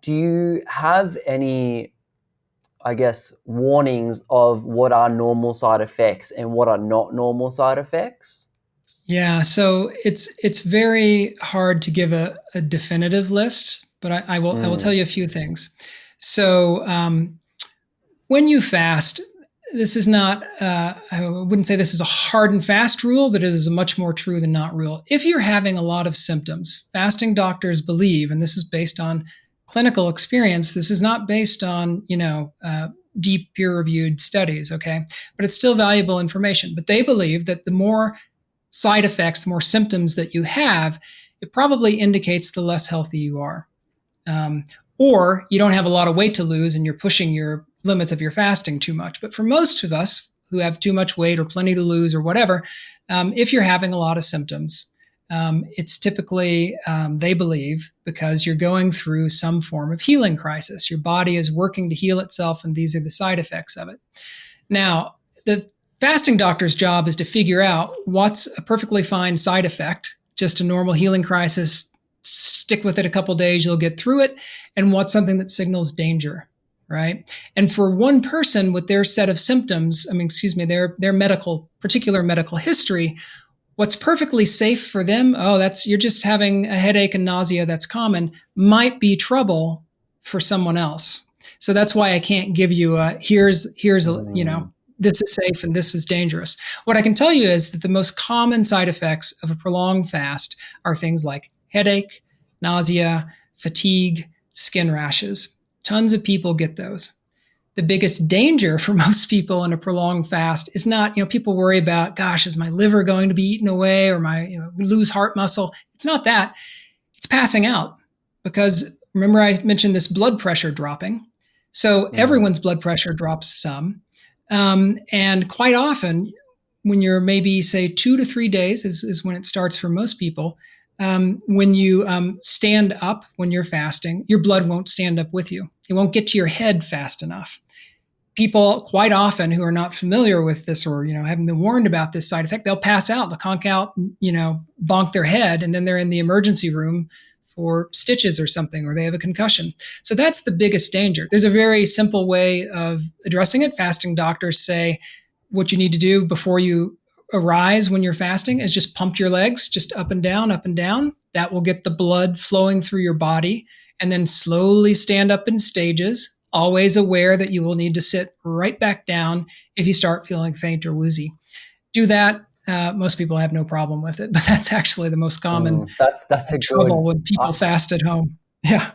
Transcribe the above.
Do you have any, I guess, warnings of what are normal side effects and what are not normal side effects? Yeah, so it's very hard to give a definitive list, but I will tell Mm, you a few things. So when you fast, this is not I wouldn't say this is a hard and fast rule, but it is a much more true than not rule. If you're having a lot of symptoms, fasting doctors believe, and this is based on clinical experience. This is not based on deep peer reviewed studies, okay? But it's still valuable information. But they believe that the more side effects, the more symptoms that you have, it probably indicates the less healthy you are. Um, or you don't have a lot of weight to lose and you're pushing your limits of your fasting too much. But for most of us who have too much weight or plenty to lose or whatever, if you're having a lot of symptoms, it's typically, they believe, because you're going through some form of healing crisis. Your body is working to heal itself, and these are the side effects of it. Now, the fasting doctor's job is to figure out what's a perfectly fine side effect, just a normal healing crisis. Stick with it a couple days, you'll get through it, and what's something that signals danger, right? And for one person with their set of symptoms, I mean, excuse me, their particular medical history, what's perfectly safe for them, oh, that's you're just having a headache and nausea that's common, might be trouble for someone else. So that's why I can't give you a here's a, mm, this is safe and this is dangerous. What I can tell you is that the most common side effects of a prolonged fast are things like headache, nausea, fatigue, skin rashes. Tons of people get those. The biggest danger for most people in a prolonged fast is not, people worry about, gosh, is my liver going to be eaten away or my, lose heart muscle? It's not that. It's passing out. Because remember, I mentioned this blood pressure dropping. So mm. everyone's blood pressure drops some. And quite often, when you're maybe, say, 2 to 3 days is when it starts for most people. When you stand up when you're fasting, your blood won't stand up with you. It won't get to your head fast enough. People quite often who are not familiar with this or haven't been warned about this side effect, they'll pass out, they'll conk out, bonk their head, and then they're in the emergency room for stitches or something, or they have a concussion. So that's the biggest danger. There's a very simple way of addressing it. Fasting doctors say what you need to do before you arise when you're fasting is just pump your legs just up and down, up and down. That will get the blood flowing through your body, and then slowly stand up in stages, always aware that you will need to sit right back down if you start feeling faint or woozy. Do that. Most people have no problem with it, but that's actually the most common That's a trouble good. when I, people fast at home. Yeah.